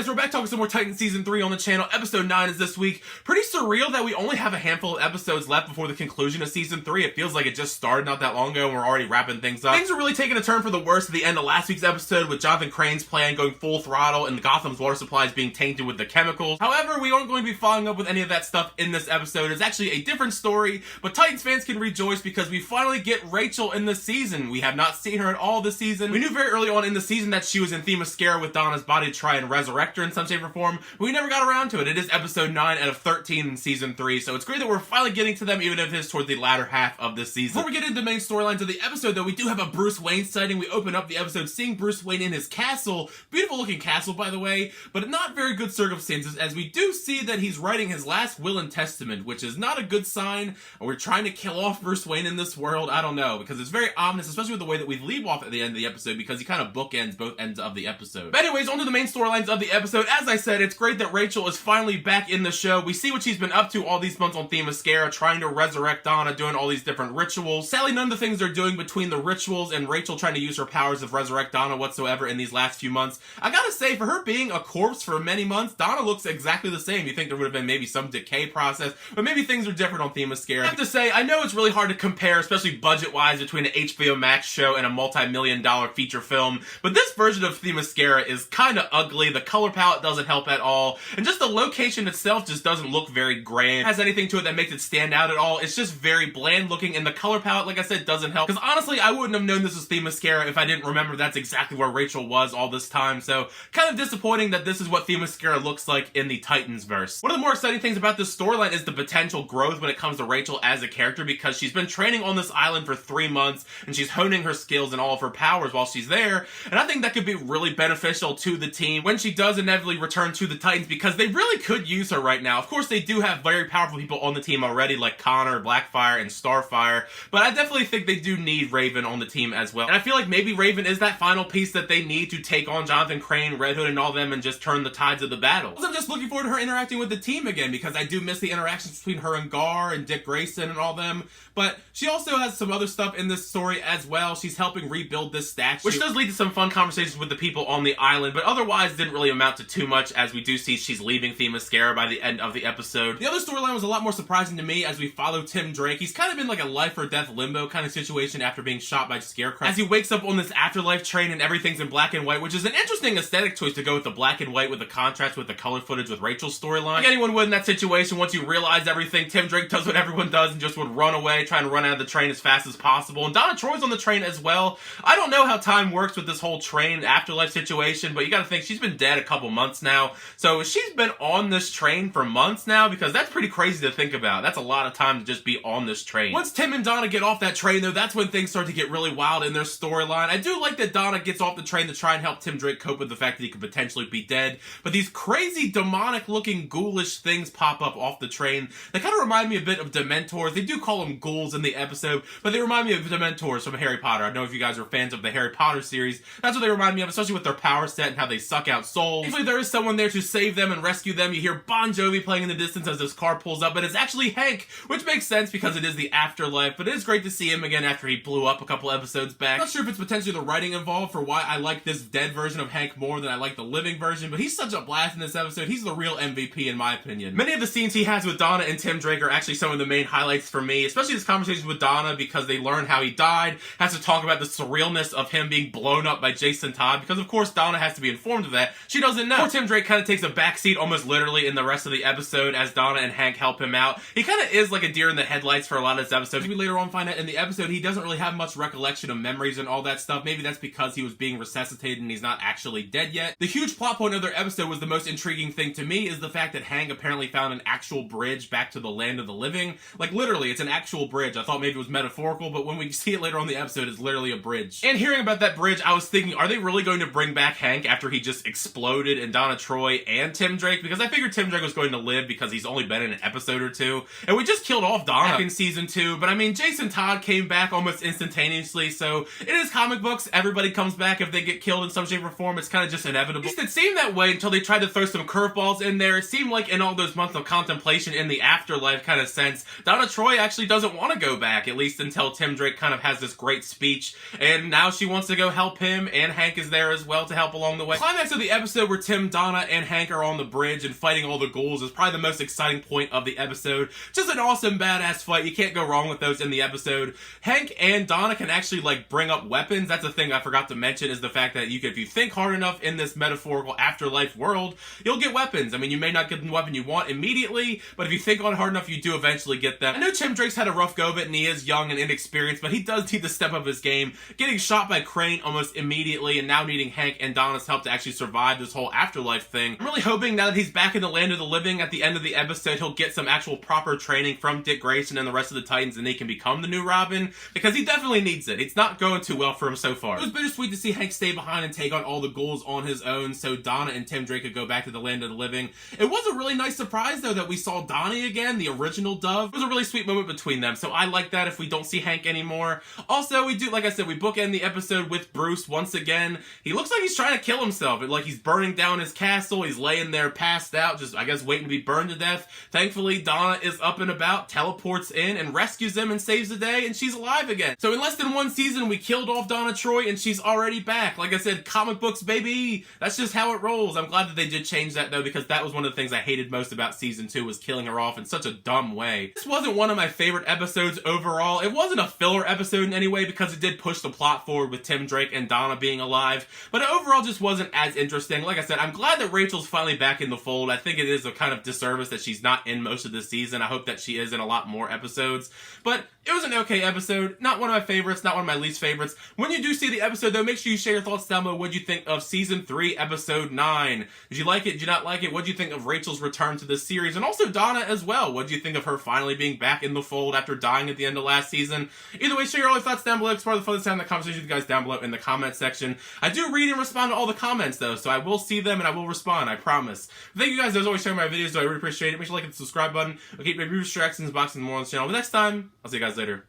guys, we're back talking some more Titans Season 3 on the channel. Episode 9 is this week. Pretty surreal that we only have a handful of episodes left before the conclusion of Season 3. It feels like it just started not that long ago and we're already wrapping things up. Things are really taking a turn for the worse at the end of last week's episode, with Jonathan Crane's plan going full throttle and Gotham's water supplies being tainted with the chemicals. However, we aren't going to be following up with any of that stuff in this episode. It's actually a different story, but Titans fans can rejoice because we finally get Rachel in the season. We have not seen her at all this season. We knew very early on in the season that she was in Themyscira with Donna's body to try and resurrect her in some shape or form, but we never got around to it. It is episode 9 out of 13 in season 3, so it's great that we're finally getting to them, even if it is towards the latter half of this season. Before we get into the main storylines of the episode, though, we do have a Bruce Wayne sighting. We open up the episode seeing Bruce Wayne in his castle. Beautiful looking castle, by the way, but not very good circumstances, as we do see that he's writing his last will and testament, which is not a good sign. We're trying to kill off Bruce Wayne in this world. I don't know, because it's very ominous, especially with the way that we leave off at the end of the episode, because he kind of bookends both ends of the episode. But anyways, on to the main storylines of the episode. As I said, it's great that Rachel is finally back in the show. We see what she's been up to all these months on Themyscira, trying to resurrect Donna, doing all these different rituals. Sadly, none of the things they're doing between the rituals and Rachel trying to use her powers of resurrect Donna whatsoever in these last few months. I gotta say, for her being a corpse for many months, Donna looks exactly the same. You think there would have been maybe some decay process, but maybe things are different on Themyscira. I have to say, I know it's really hard to compare, especially budget-wise, between an HBO Max show and a multi-million-dollar feature film, but this version of Themyscira is kind of ugly. The color palette doesn't help at all, and just the location itself just doesn't look very grand. It has anything to it that makes it stand out at all. It's just very bland looking, and the color palette, like I said, doesn't help. Because honestly, I wouldn't have known this was Themyscira if I didn't remember that's exactly where Rachel was all this time, so kind of disappointing that this is what Themyscira looks like in the Titans verse. One of the more exciting things about this storyline is the potential growth when it comes to Rachel as a character, because she's been training on this island for 3 months, and she's honing her skills and all of her powers while she's there, and I think that could be really beneficial to the team when she does inevitably return to the Titans, because they really could use her right now. Of course, they do have very powerful people on the team already, like Connor, Blackfire, and Starfire, but I definitely think they do need Raven on the team as well. And I feel like maybe Raven is that final piece that they need to take on Jonathan Crane, Red Hood, and all them and just turn the tides of the battle. I'm just looking forward to her interacting with the team again, because I do miss the interactions between her and Gar and Dick Grayson and all them, but she also has some other stuff in this story as well. She's helping rebuild this statue, which does lead to some fun conversations with the people on the island, but otherwise didn't really amount to too much, as we do see she's leaving Themyscira by the end of the episode. The other storyline was a lot more surprising to me as we follow Tim Drake. He's kind of in like a life or death limbo kind of situation after being shot by Scarecrow, as he wakes up on this afterlife train and everything's in black and white, which is an interesting aesthetic choice to go with the black and white with the contrast with the color footage with Rachel's storyline. Like anyone would in that situation, once you realize everything, Tim Drake does what everyone does and just would run away, trying to run out of the train as fast as possible. And Donna Troy's on the train as well. I don't know how time works with this whole train afterlife situation, but you gotta think she's been dead a couple months now. So she's been on this train for months now, because that's pretty crazy to think about. That's a lot of time to just be on this train. Once Tim and Donna get off that train, though, that's when things start to get really wild in their storyline. I do like that Donna gets off the train to try and help Tim Drake cope with the fact that he could potentially be dead, but these crazy demonic looking ghoulish things pop up off the train. They kind of remind me a bit of Dementors. They do call them ghouls in the episode, but they remind me of Dementors from Harry Potter. I don't know if you guys are fans of the Harry Potter series. That's what they remind me of, especially with their power set and how they suck out souls. Usually there is someone there to save them and rescue them. You hear Bon Jovi playing in the distance as this car pulls up, but it's actually Hank, which makes sense because it is the afterlife, but it is great to see him again after he blew up a couple episodes back. I'm not sure if it's potentially the writing involved for why I like this dead version of Hank more than I like the living version, but he's such a blast in this episode. He's the real MVP in my opinion. Many of the scenes he has with Donna and Tim Drake are actually some of the main highlights for me, especially his conversations with Donna, because they learn how he died, has to talk about the surrealness of him being blown up by Jason Todd, because of course Donna has to be informed of that. She doesn't know. Poor Tim Drake kind of takes a backseat almost literally in the rest of the episode as Donna and Hank help him out. He kind of is like a deer in the headlights for a lot of this episode. We later on find out in the episode he doesn't really have much recollection of memories and all that stuff. Maybe that's because he was being resuscitated and he's not actually dead yet. The huge plot point of their episode was the most intriguing thing to me, is the fact that Hank apparently found an actual bridge back to the land of the living. Like literally, it's an actual bridge. I thought maybe it was metaphorical, but when we see it later on in the episode, it's literally a bridge. And hearing about that bridge, I was thinking, are they really going to bring back Hank after he just exploded in Donna Troy and Tim Drake? Because I figured Tim Drake was going to live because he's only been in an episode or two, and we just killed off Donna in season 2, but I mean, Jason Todd came back almost instantaneously, so it is comic books. Everybody comes back if they get killed in some shape or form. It's kind of just inevitable. At least it seemed that way until they tried to throw some curveballs in there. It seemed like in all those months of contemplation in the afterlife kind of sense, Donna Troy actually doesn't want to go back, at least until Tim Drake kind of has this great speech, and now she wants to go help him, and Hank is there as well to help along the way. The climax of the episode where Tim, Donna, and Hank are on the bridge and fighting all the ghouls is probably the most exciting point of the episode. Just an awesome, badass fight. You can't go wrong with those in the episode. Hank and Donna can actually, like, bring up weapons. That's a thing I forgot to mention, is the fact that if you think hard enough in this metaphorical afterlife world, you'll get weapons. I mean, you may not get the weapon you want immediately, but if you think on it hard enough, you do eventually get them. I know Tim Drake's had a rough go of it, and he is young and inexperienced, but he does need to step up his game. Getting shot by Crane almost immediately, and now needing Hank and Donna's help to actually survive this whole afterlife thing. I'm really hoping now that he's back in the land of the living at the end of the episode, he'll get some actual proper training from Dick Grayson and the rest of the Titans, and he can become the new Robin, because he definitely needs it. It's not going too well for him so far. It was bittersweet to see Hank stay behind and take on all the ghouls on his own, so Donna and Tim Drake could go back to the land of the living. It was a really nice surprise, though, that we saw Donnie again, the original Dove. It was a really sweet moment between them, so I like that if we don't see Hank anymore. Also, we do, like I said, we bookend the episode with Bruce once again. He looks like he's trying to kill himself. Like he's burning down his castle. He's laying there passed out, just, I guess, waiting to be burned to death. Thankfully, Donna is up and about, teleports in, and rescues him and saves the day, and she's alive again. So in less than one season, we killed off Donna Troy, and she's already back. Like I said, comic books, baby! That's just how it rolls. I'm glad that they did change that, though, because that was one of the things I hated most about Season 2, was killing her off in such a dumb way. This wasn't one of my favorite episodes overall. It wasn't a filler episode in any way, because it did push the plot forward with Tim Drake and Donna being alive, but it overall just wasn't as interesting. Like I said, I'm glad that Rachel's finally back in the fold. I think it is a kind of disservice that she's not in most of the season. I hope that she is in a lot more episodes, but it was an okay episode. Not one of my favorites, not one of my least favorites. When you do see the episode, though, make sure you share your thoughts down below. What did you think of Season 3, Episode 9? Did you like it? Did you not like it? What did you think of Rachel's return to this series? And also Donna as well. What did you think of her finally being back in the fold after dying at the end of last season? Either way, share your other thoughts down below. It's part of the fun time in the conversation with you guys down below in the comment section. I do read and respond to all the comments, though, so I will see them and I will respond, I promise. Thank you guys as always for sharing my videos, though. I really appreciate it. Make sure to like and subscribe button. I'll keep my reviews, reactions, boxing, and more on the channel. But next time, I'll see you guys later.